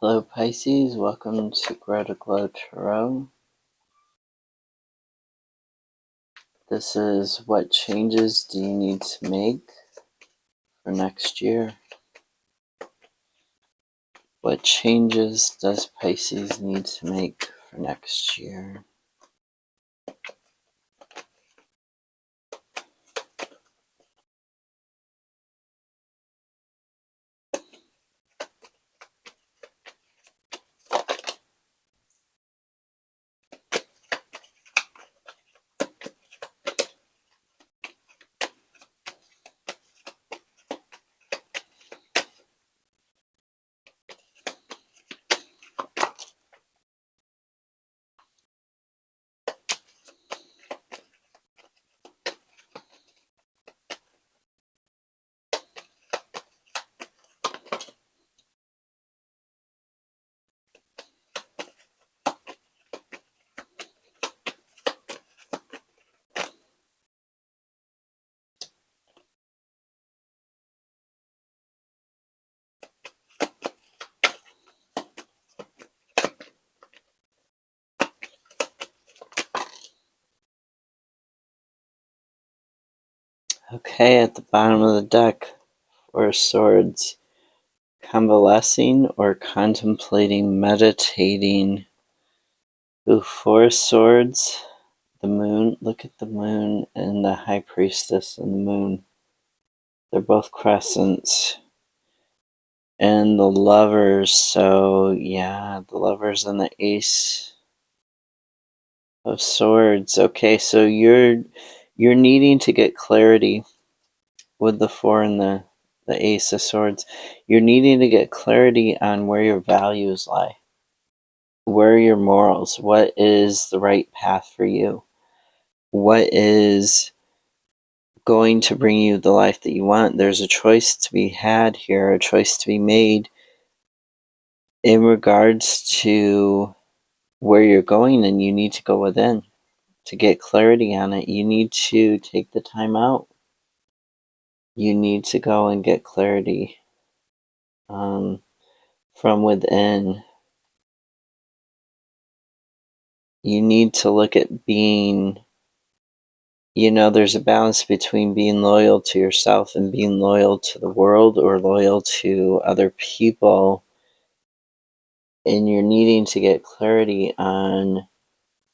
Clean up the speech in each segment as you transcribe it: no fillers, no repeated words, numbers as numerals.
Hello Pisces, welcome to Grow to Glow Tarot. This is what changes do you need to make for next year? What changes does Pisces need to make for next year? Okay, at the bottom of the deck, Four Swords, convalescing or contemplating, meditating. Ooh, Four Swords, the moon, look at the moon and the High Priestess and the moon. They're both crescents. And the Lovers, so yeah, the Lovers and the Ace of Swords. Okay, so you're needing to get clarity with the Four and the Ace of Swords. You're needing to get clarity on where your values lie. Where are your morals? What is the right path for you? What is going to bring you the life that you want? There's a choice to be had here, a choice to be made in regards to where you're going, and you need to go within to get clarity on it. You need to take the time out. You need to go and get clarity from within. You need to look at being, there's a balance between being loyal to yourself and being loyal to the world or loyal to other people. And you're needing to get clarity on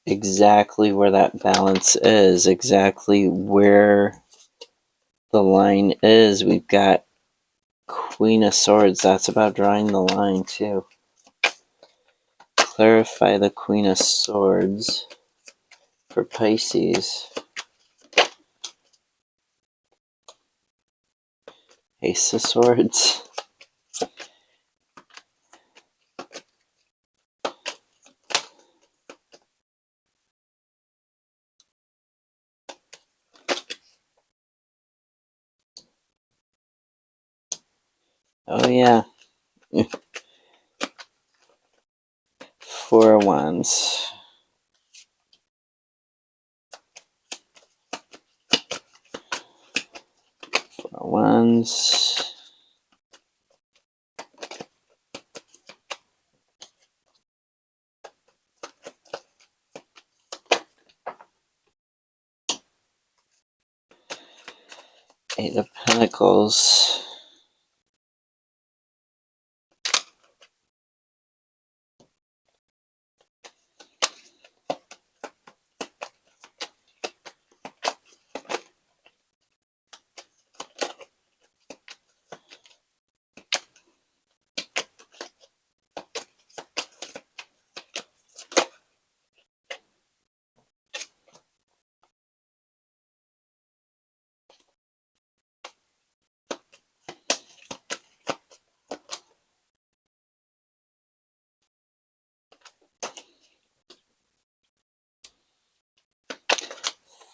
exactly where that balance is, exactly where the line is. We've got Queen of Swords. That's about drawing the line too. Clarify the Queen of Swords for Pisces. Ace of Swords. Oh yeah. Four of Wands. Four of Wands. Eight of Pentacles.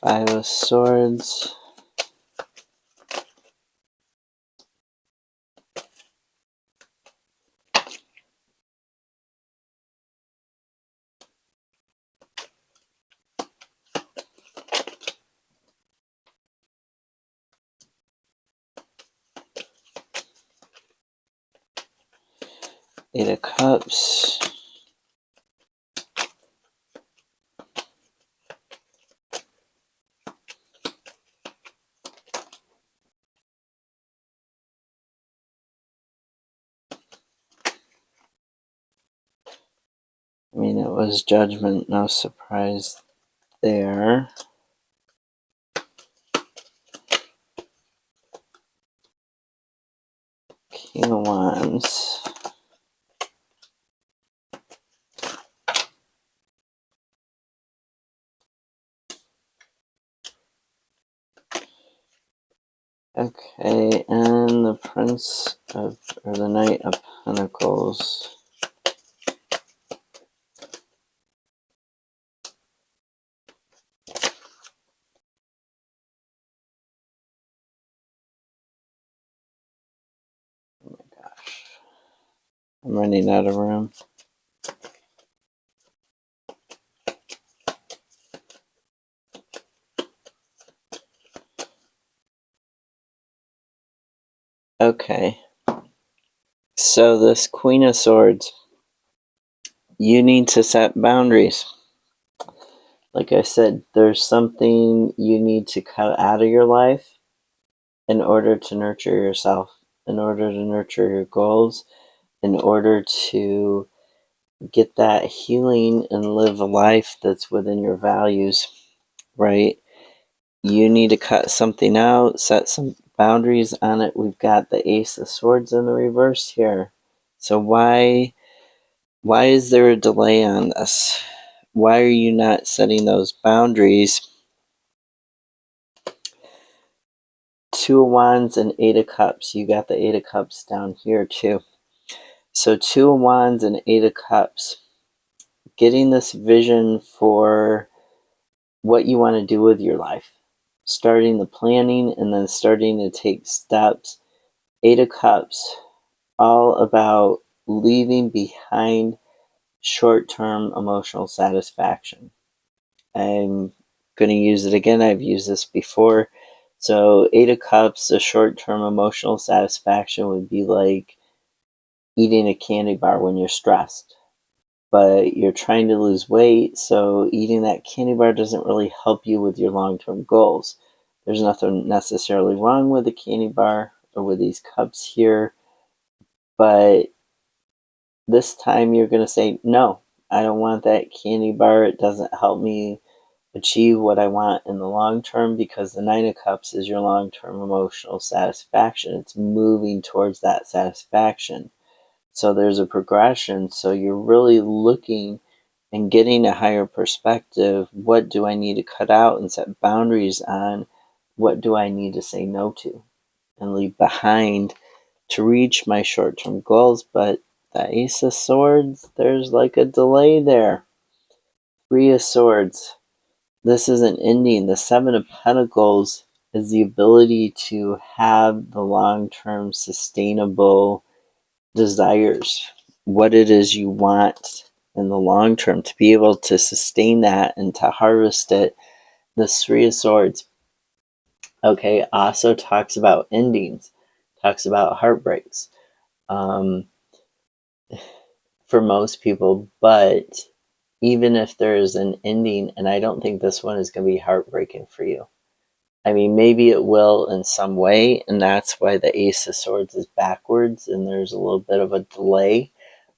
Five of Swords. Eight of Cups. I mean, it was Judgment, no surprise there. King of Wands. Okay, and the the Knight of Pentacles. Oh my gosh. I'm running out of room. Okay. So this Queen of Swords, you need to set boundaries. Like I said, there's something you need to cut out of your life in order to nurture yourself, in order to nurture your goals, in order to get that healing and live a life that's within your values, right? You need to cut something out, set some boundaries on it. We've got the Ace of Swords in the reverse here. So why is there a delay on this? Why are you not setting those boundaries? Two of Wands and Eight of Cups. You got the Eight of Cups down here too. So Two of Wands and Eight of Cups. Getting this vision for what you want to do with your life. Starting the planning and then starting to take steps. Eight of Cups. All about leaving behind short-term emotional satisfaction. I'm going to use it again. I've used this before. So Eight of Cups, a short-term emotional satisfaction would be like eating a candy bar when you're stressed, but you're trying to lose weight, so eating that candy bar doesn't really help you with your long-term goals. There's nothing necessarily wrong with the candy bar or with these cups here, but this time you're going to say, no, I don't want that candy bar. It doesn't help me achieve what I want in the long term, because the Nine of Cups is your long-term emotional satisfaction. It's moving towards that satisfaction. So there's a progression. So you're really looking and getting a higher perspective. What do I need to cut out and set boundaries on? What do I need to say no to and leave behind to reach my short-term goals? But the Ace of Swords, there's like a delay there. Three of Swords. This is an ending. The Seven of Pentacles is the ability to have the long-term sustainable desires, what it is you want in the long term, to be able to sustain that and to harvest it. The Three of Swords, okay, also talks about endings, talks about heartbreaks for most people, but even if there's an ending, and I don't think this one is going to be heartbreaking for you. I mean, maybe it will in some way, and that's why the Ace of Swords is backwards and there's a little bit of a delay,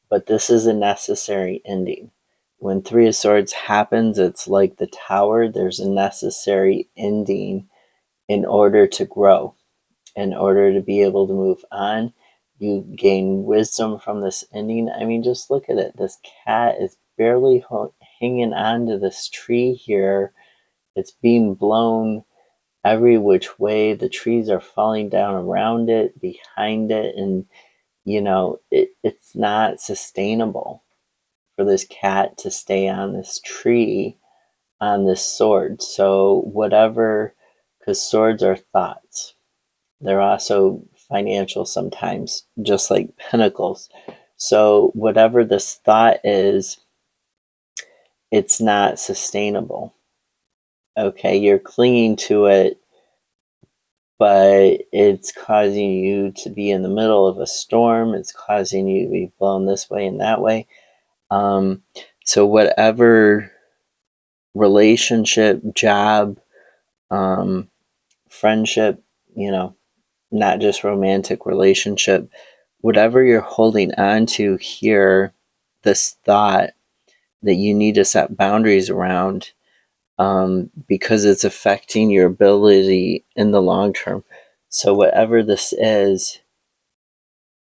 but this is a necessary ending. When Three of Swords happens, it's like the Tower. There's a necessary ending in order to grow, in order to be able to move on. You gain wisdom from this ending. I mean, just look at it. This cat is barely hanging on to this tree here. It's being blown every which way. The trees are falling down around it, behind it, and it's not sustainable for this cat to stay on this tree, on this sword. So whatever, because swords are thoughts. They're also financial sometimes, just like pentacles. So whatever this thought is, it's not sustainable. Okay, you're clinging to it but it's causing you to be in the middle of a storm. It's causing you to be blown this way and that way. So whatever relationship, job, friendship, not just romantic relationship, whatever you're holding on to here, this thought that you need to set boundaries around, because it's affecting your ability in the long term. So whatever this is,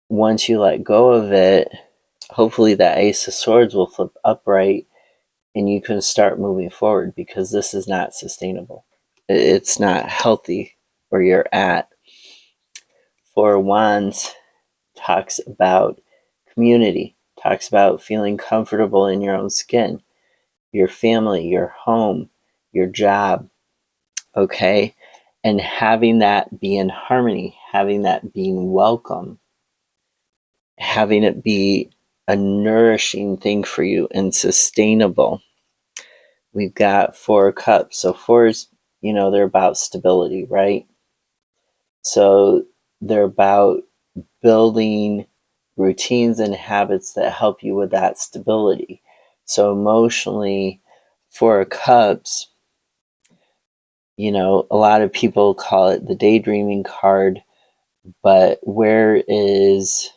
once you let go of it, hopefully that Ace of Swords will flip upright and you can start moving forward, because this is not sustainable. It's not healthy where you're at. Four of Wands talks about community, talks about feeling comfortable in your own skin, your family, your home, your job, okay? And having that be in harmony, having that being welcome, having it be a nourishing thing for you and sustainable. We've got Four of Cups. So fours, they're about stability, right? So they're about building routines and habits that help you with that stability. So emotionally, Four of Cups, a lot of people call it the daydreaming card, but where is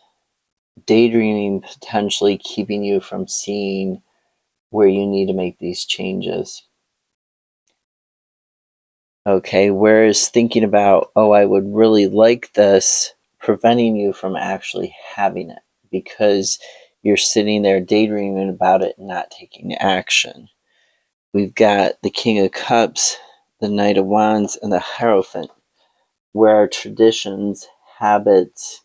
daydreaming potentially keeping you from seeing where you need to make these changes? Okay, whereas thinking about, I would really like this, preventing you from actually having it because you're sitting there daydreaming about it and not taking action. We've got the King of Cups, the Knight of Wands, and the Hierophant, where our traditions, habits,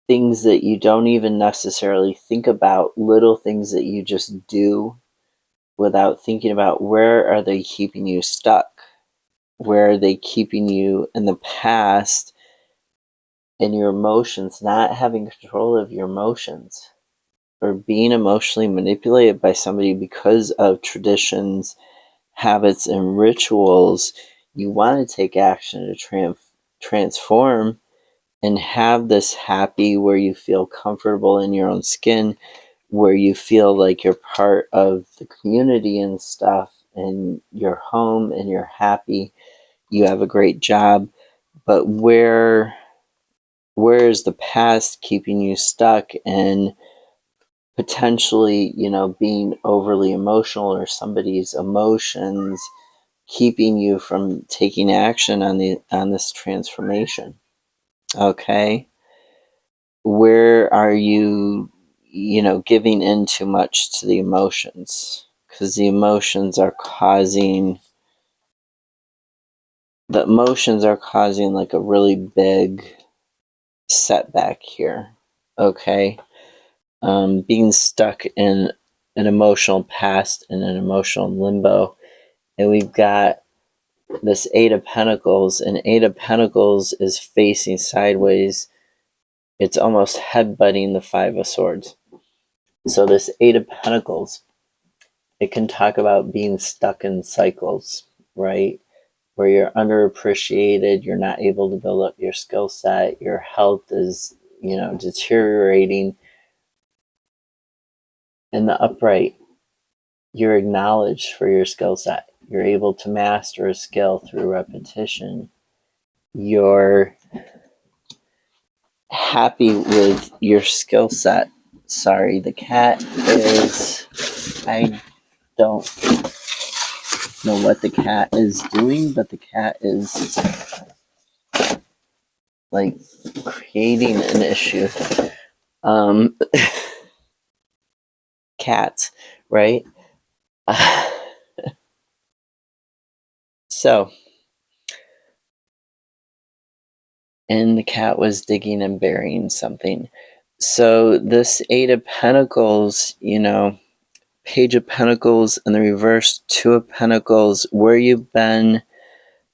things that you don't even necessarily think about, little things that you just do without thinking about where are they keeping you stuck? Where are they keeping you in the past, and your emotions, not having control of your emotions or being emotionally manipulated by somebody because of traditions, habits, and rituals? You want to take action to transform and have this happy, where you feel comfortable in your own skin, where you feel like you're part of the community and stuff, and you're home and you're happy, you have a great job. But where is the past keeping you stuck and potentially, being overly emotional, or somebody's emotions keeping you from taking action on this transformation? Okay, where are you, giving in too much to the emotions? Because the emotions are causing like a really big setback here. Okay, being stuck in an emotional past and an emotional limbo. And we've got this Eight of Pentacles, and Eight of Pentacles is facing sideways. It's almost headbutting the Five of Swords. So this Eight of Pentacles, it can talk about being stuck in cycles, right? Where you're underappreciated, you're not able to build up your skill set, your health is, deteriorating. In the upright, you're acknowledged for your skill set. You're able to master a skill through repetition. You're happy with your skill set. Sorry, the cat is... I don't know what the cat is doing, but the cat is like creating an issue. Cats, right? So, and the cat was digging and burying something. So this Eight of Pentacles, Page of Pentacles in the reverse, Two of Pentacles, where you've been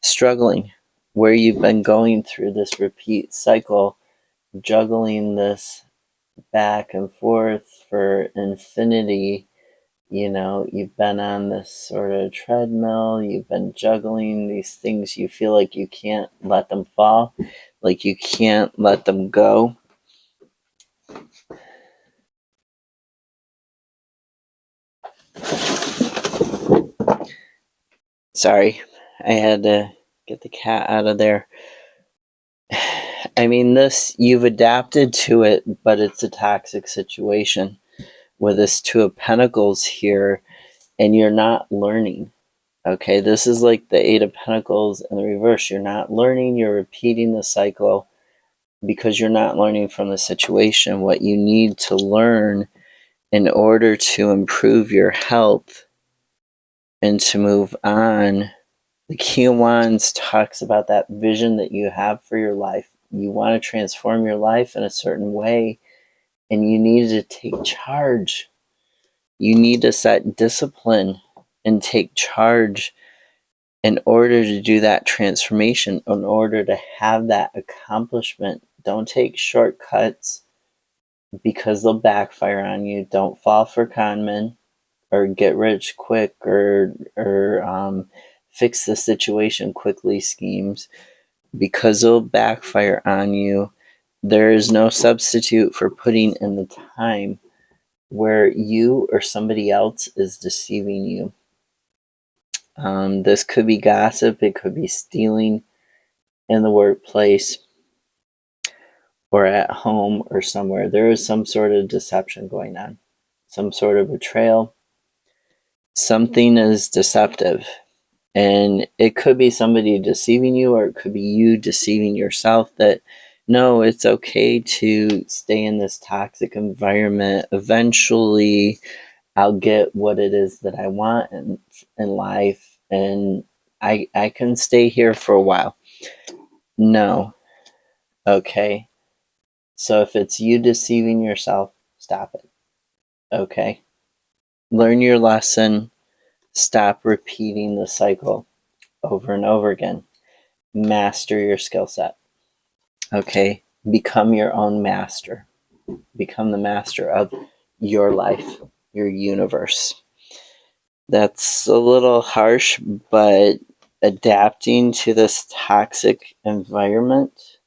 struggling, where you've been going through this repeat cycle, juggling this back and forth for infinity you've been on this sort of treadmill, you've been juggling these things, you feel like you can't let them fall, like you can't let them go. Sorry, I had to get the cat out of there. I mean, you've adapted to it, but it's a toxic situation with this Two of Pentacles here, and you're not learning. Okay, this is like the Eight of Pentacles in the reverse. You're not learning, you're repeating the cycle because you're not learning from the situation. What you need to learn in order to improve your health and to move on. The King of Wands talks about that vision that you have for your life. You want to transform your life in a certain way, and you need to take charge. You need to set discipline and take charge in order to do that transformation, in order to have that accomplishment. Don't take shortcuts because they'll backfire on you. Don't fall for con men or get rich quick or fix the situation quickly schemes, because they'll backfire on you. There is no substitute for putting in the time where you or somebody else is deceiving you. This could be gossip, it could be stealing in the workplace or at home or somewhere. There is some sort of deception going on, some sort of betrayal. Something is deceptive, and it could be somebody deceiving you, or it could be you deceiving yourself that no, it's okay to stay in this toxic environment. Eventually I'll get what it is that I want in life, and I can stay here for a while. No. Okay. So if it's you deceiving yourself, stop it. Okay. Learn your lesson. Stop repeating the cycle over and over again. Master your skill set. Okay. Become your own master. Become the master of your life, your universe. That's a little harsh, but adapting to this toxic environment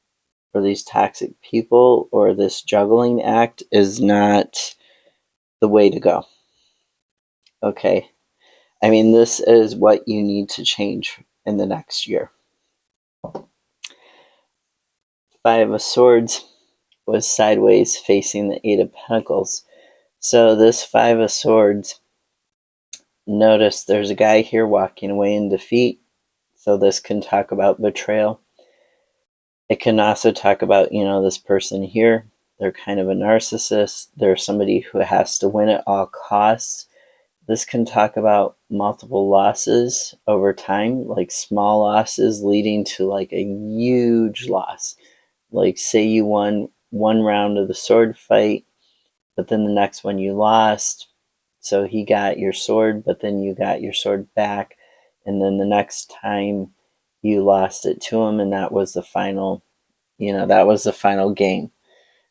or these toxic people or this juggling act is not the way to go. Okay. I mean, this is what you need to change in the next year. Five of Swords was sideways facing the Eight of Pentacles. So this Five of Swords, notice there's a guy here walking away in defeat. So this can talk about betrayal. It can also talk about, this person here. They're kind of a narcissist. They're somebody who has to win at all costs. This can talk about multiple losses over time, like small losses leading to like a huge loss. Like say you won one round of the sword fight, but then the next one you lost. So he got your sword, but then you got your sword back. And then the next time you lost it to him, and that was the final, that was the final game.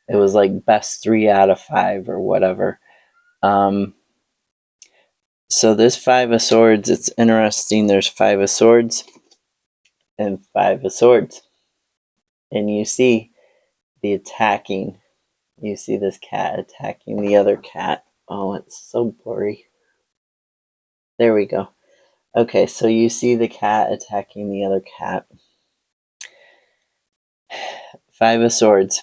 It was like best 3 out of 5 or whatever. So this Five of Swords, it's interesting. There's Five of Swords and Five of Swords. And you see the attacking. You see this cat attacking the other cat. Oh, it's so blurry. There we go. Okay, so you see the cat attacking the other cat. Five of Swords.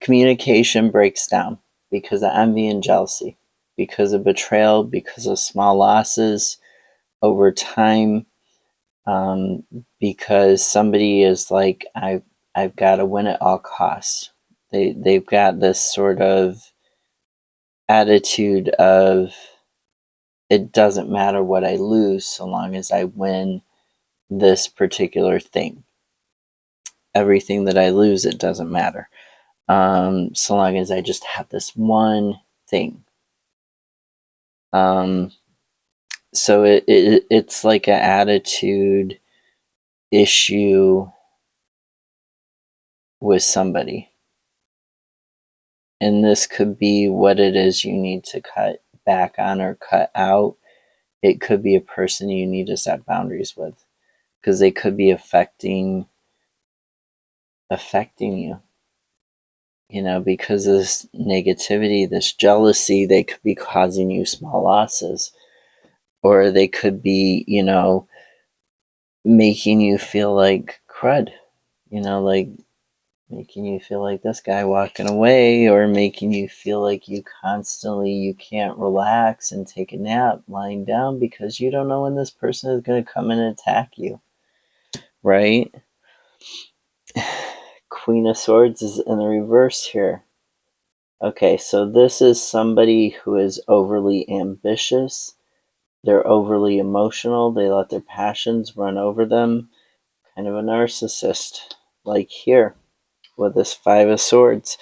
Communication breaks down because of envy and jealousy, because of betrayal, because of small losses over time, because somebody is like, I've got to win at all costs. They've got this sort of attitude of, it doesn't matter what I lose so long as I win this particular thing. Everything that I lose, it doesn't matter. So long as I just have this one thing. So it's like an attitude issue with somebody. And this could be what it is you need to cut back on or cut out, it could be a person you need to set boundaries with, because they could be affecting you. Because of this negativity, this jealousy, they could be causing you small losses. Or they could be, making you feel like crud. Like making you feel like this guy walking away, or making you feel like you can't relax and take a nap lying down because you don't know when this person is going to come and attack you. Right? Queen of Swords is in the reverse here. Okay, so this is somebody who is overly ambitious. They're overly emotional. They let their passions run over them. Kind of a narcissist, like here with this Five of Swords.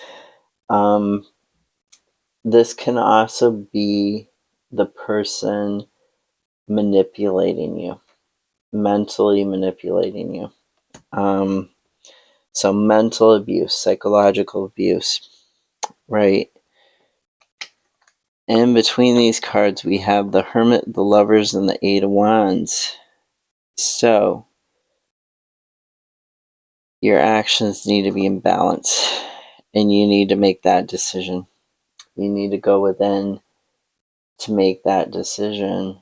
This can also be the person manipulating you, mentally manipulating you. So mental abuse, psychological abuse, right? In between these cards, we have the Hermit, the Lovers, and the Eight of Wands. So your actions need to be in balance, and you need to make that decision. You need to go within to make that decision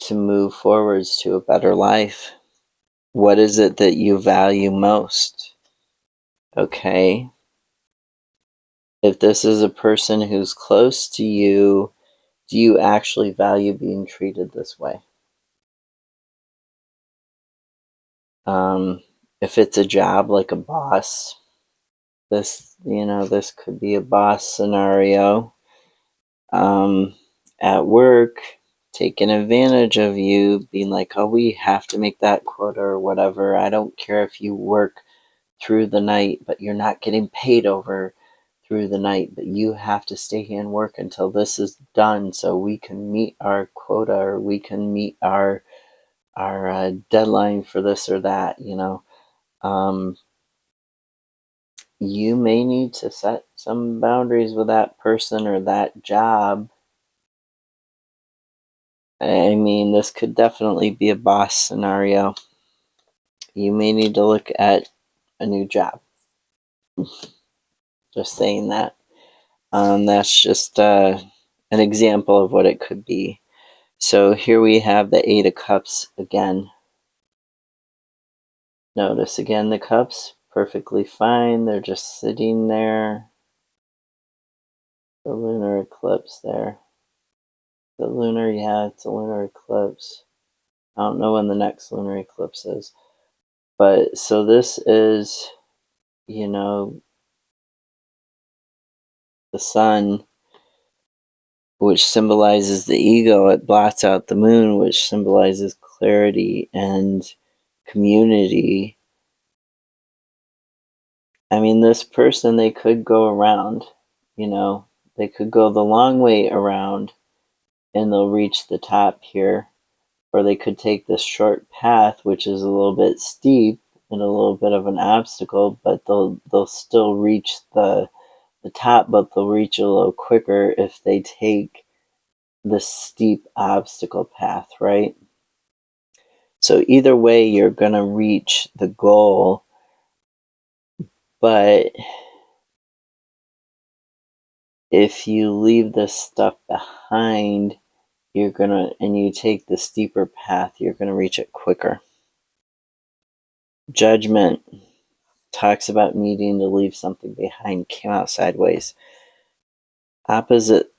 to move forwards to a better life. What is it that you value most? Okay. If this is a person who's close to you, do you actually value being treated this way? If it's a job, like a boss, this could be a boss scenario. At work, taking advantage of you, being like, oh, we have to make that quota or whatever. I don't care if you work through the night, but you're not getting paid over through the night, but you have to stay here and work until this is done so we can meet our quota, or we can meet our deadline for this or that. You may need to set some boundaries with that person or that job. I mean, this could definitely be a boss scenario. You may need to look at a new job. Just saying that. That's just an example of what it could be. So here we have the Eight of Cups again. Notice again the cups, perfectly fine. They're just sitting there. The lunar eclipse there. It's a lunar eclipse. I don't know when the next lunar eclipse is. But so this is, the sun, which symbolizes the ego. It blots out the moon, which symbolizes clarity and community. I mean, this person, they could go around, they could go the long way around and they'll reach the top here. Or they could take this short path, which is a little bit steep and a little bit of an obstacle, but they'll still reach the top, but they'll reach a little quicker if they take the steep obstacle path, right? So either way, you're going to reach the goal, but if you leave this stuff behind, and you take the steeper path, you're going to reach it quicker. Judgment talks about needing to leave something behind, came out sideways. Opposite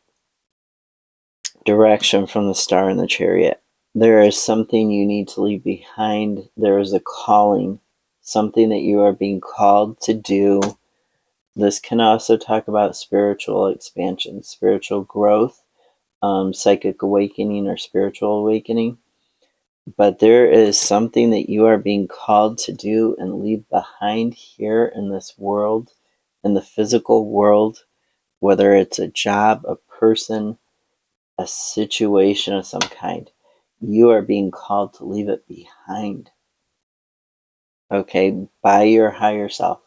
direction from the Star and the Chariot. There is something you need to leave behind. There is a calling, something that you are being called to do. This can also talk about spiritual expansion, spiritual growth, psychic awakening, or spiritual awakening. But there is something that you are being called to do and leave behind here in this world, in the physical world, whether it's a job, a person, a situation of some kind. You are being called to leave it behind. Okay, by your higher self.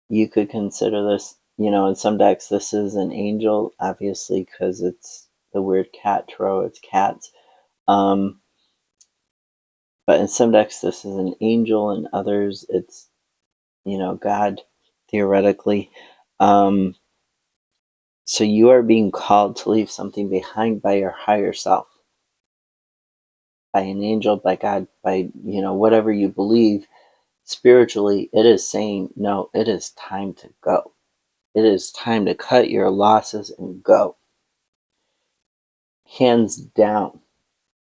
You could consider this in some decks this is an angel, obviously, because it's the weird cat tarot, it's cats. But in some decks this is an angel, and others it's, God, theoretically. So you are being called to leave something behind by your higher self, by an angel, by God, by, whatever you believe spiritually. It is saying, no, it is time to go. It is time to cut your losses and go. Hands down.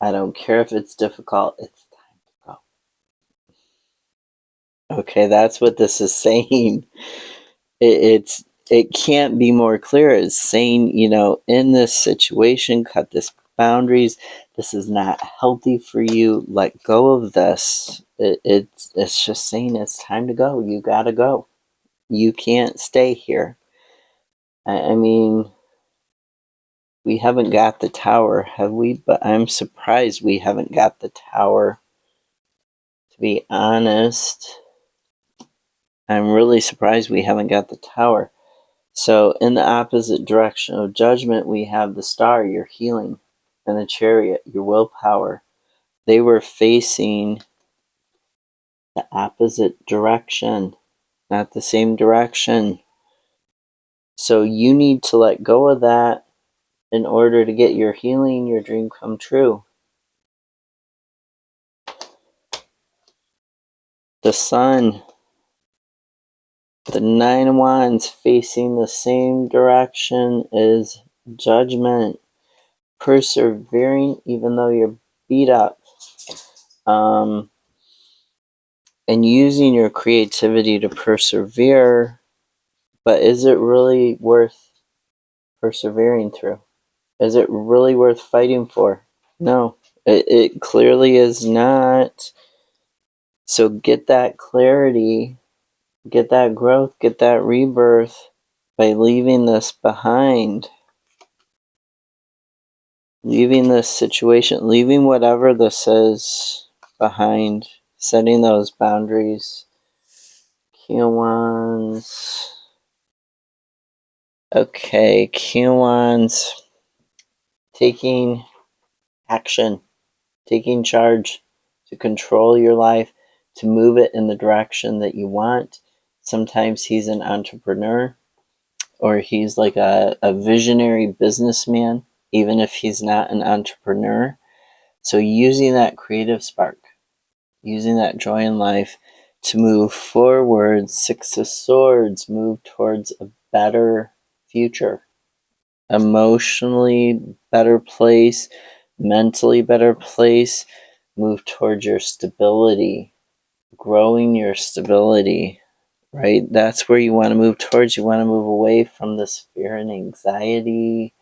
I don't care if it's difficult, it's time to go. Okay, that's what this is saying. It can't be more clear. It's saying, in this situation, cut this boundaries. This is not healthy for you. Let go of this. It's just saying it's time to go. You gotta go. You can't stay here. I mean, we haven't got the tower, have we? But I'm surprised we haven't got the tower. To be honest, I'm really surprised we haven't got the tower. So in the opposite direction of judgment, we have the star, your healing, and the chariot, your willpower. They were facing the opposite direction, not the same direction. So you need to let go of that in order to get your healing, your dream come true. The sun, the 9 of Wands facing the same direction is judgment. Persevering even though you're beat up. And using your creativity to persevere, but is it really worth persevering through? Is it really worth fighting for? No, it clearly is not. So get that clarity, get that growth, get that rebirth by leaving this behind. Leaving this situation, leaving whatever this is behind, setting those boundaries. King of Wands. Okay, King of Wands. Taking action, taking charge to control your life, to move it in the direction that you want. Sometimes he's an entrepreneur, or he's like a visionary businessman, even if he's not an entrepreneur. So using that creative spark, using that joy in life to move forward. 6 of Swords, move towards a better future. Emotionally better place, mentally better place. Move towards your stability, growing your stability, right? That's where you want to move towards. You want to move away from this fear and anxiety,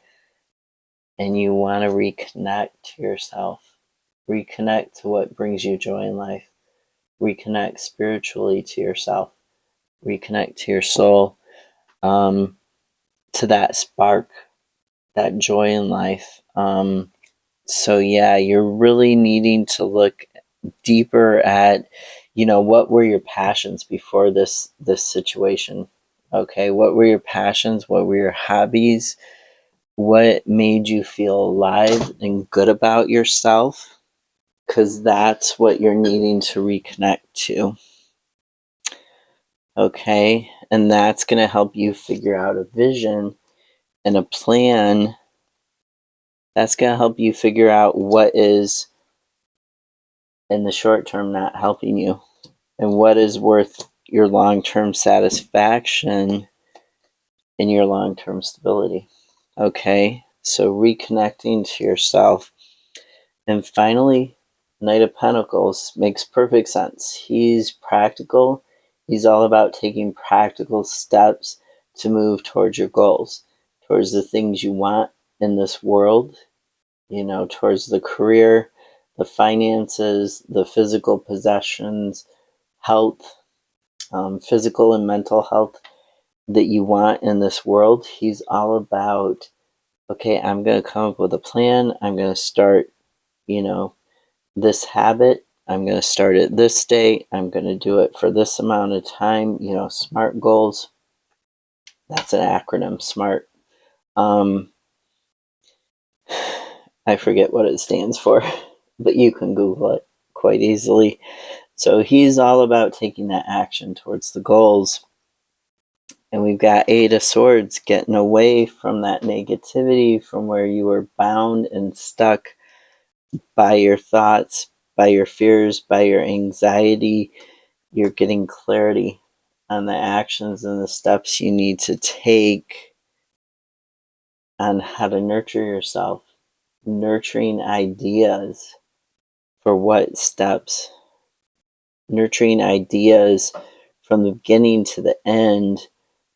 and you want to reconnect to yourself. Reconnect to what brings you joy in life. Reconnect spiritually to yourself. Reconnect to your soul, to that spark, that joy in life. So yeah, you're really needing to look deeper at, what were your passions before this situation? Okay, what were your passions? What were your hobbies? What made you feel alive and good about yourself? Because that's what you're needing to reconnect to. Okay, and that's going to help you figure out a vision and a plan. That's going to help you figure out what is in the short term not helping you, and what is worth your long-term satisfaction and your long-term stability. Okay, so reconnecting to yourself. And finally, Knight of Pentacles makes perfect sense. He's practical. He's all about taking practical steps to move towards your goals, towards the things you want in this world, towards the career, the finances, the physical possessions, health, physical and mental health that you want in this world. He's all about, okay, I'm going to come up with a plan. I'm going to start, this habit. I'm going to start it this day. I'm going to do it for this amount of time, smart goals. That's an acronym, SMART. I forget what it stands for, but you can Google it quite easily. So he's all about taking that action towards the goals. And we've got Eight of Swords, getting away from that negativity, from where you were bound and stuck by your thoughts, by your fears, by your anxiety. You're getting clarity on the actions and the steps you need to take on how to nurture yourself, nurturing ideas for what steps, nurturing ideas from the beginning to the end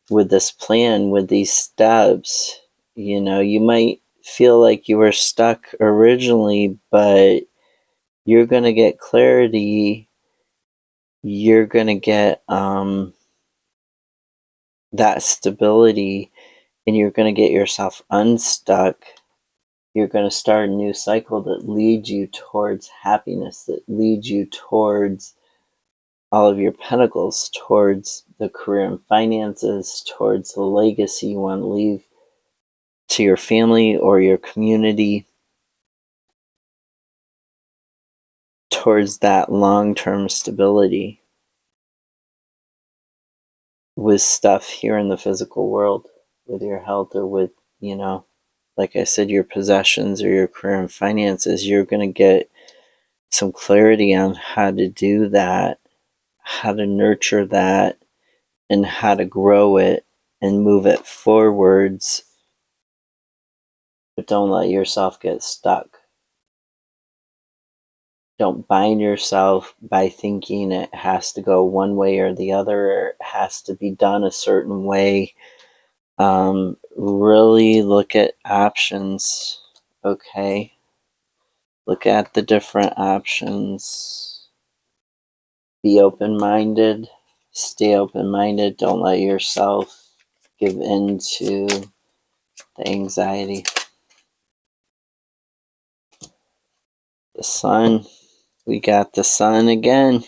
with this plan, with these steps. You know, you might feel like you were stuck originally, but you're going to get clarity. You're going to get that stability, and you're going to get yourself unstuck. You're going to start a new cycle that leads you towards happiness, that leads you towards all of your pentacles, towards the career and finances, towards the legacy you want to leave to your family or your community, towards that long-term stability with stuff here in the physical world, with your health, or with, you know, like I said, your possessions or your career and finances. You're going to get some clarity on how to do that, how to nurture that, and how to grow it and move it forwards. But don't let yourself get stuck. Don't bind yourself by thinking it has to go one way or the other, or it has to be done a certain way. Really look at options, okay? Look at the different options. Be open-minded. Stay open-minded. Don't let yourself give in to the anxiety. The sun. We got the sun again.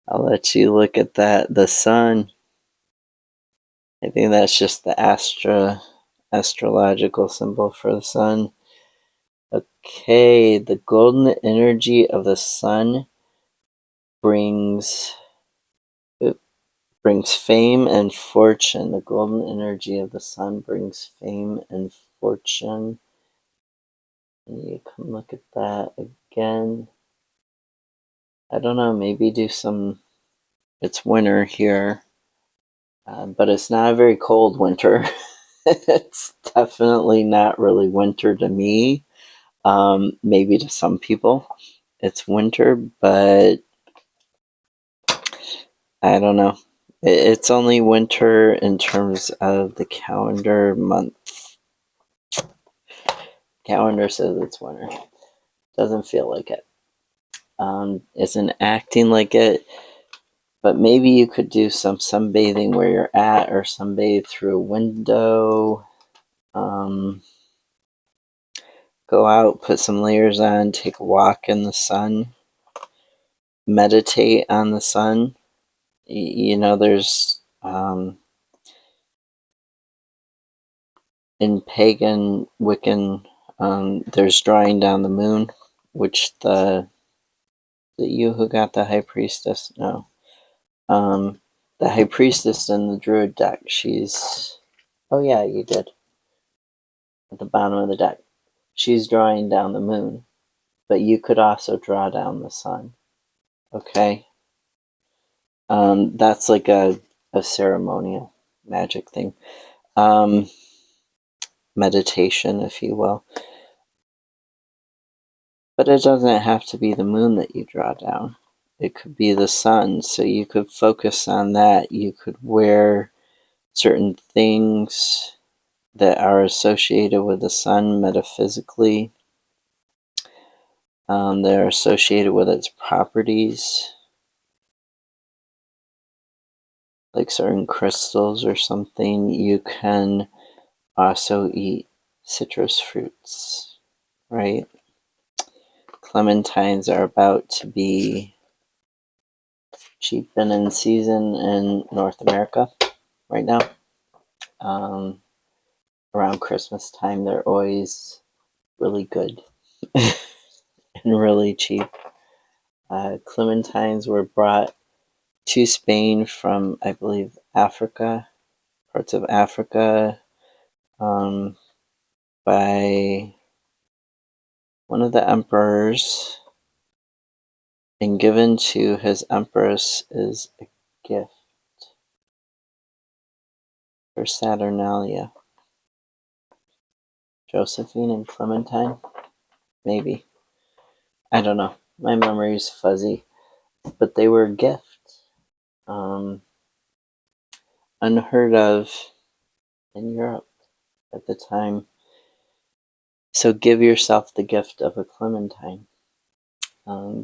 I'll let you look at that. The sun. I think that's just the astrological symbol for the sun. Okay, the golden energy of the sun brings fame and fortune. The golden energy of the sun brings fame and fortune. And you can look at that again. I don't know, maybe do some, it's winter here, but it's not a very cold winter. It's definitely not really winter to me. Maybe to some people it's winter, but I don't know. It's only winter in terms of the calendar month. Calendar says it's winter. Doesn't feel like it. Isn't acting like it. But maybe you could do some sunbathing where you're at, or sunbathe through a window. Go out, put some layers on, take a walk in the sun. Meditate on the sun. You know, there's in pagan Wiccan, there's drawing down the moon, which the you who got the high priestess? No. The high priestess in the druid deck, she's, oh yeah, you did, at the bottom of the deck. She's drawing down the moon, but you could also draw down the sun. Okay? That's like a ceremonial magic thing. Meditation, if you will. But it doesn't have to be the moon that you draw down. It could be the sun, so you could focus on that. You could wear certain things that are associated with the sun metaphysically. They're associated with its properties, like certain crystals or something. You can also eat citrus fruits, right? Clementines are about to be cheap and in season in North America right now. Around Christmas time, they're always really good and really cheap. Clementines were brought to Spain from, I believe, Africa, parts of Africa, by one of the emperors, and given to his empress as a gift for Saturnalia. Josephine and Clementine? Maybe. I don't know. My memory's fuzzy. But they were a gift. Unheard of in Europe at the time. So give yourself the gift of a Clementine.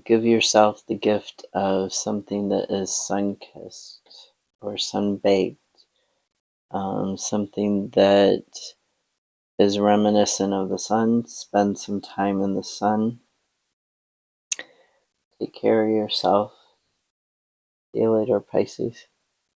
Give yourself the gift of something that is sun-kissed or sun-baked. Something that is reminiscent of the sun. Spend some time in the sun. Take care of yourself. See you later, Pisces.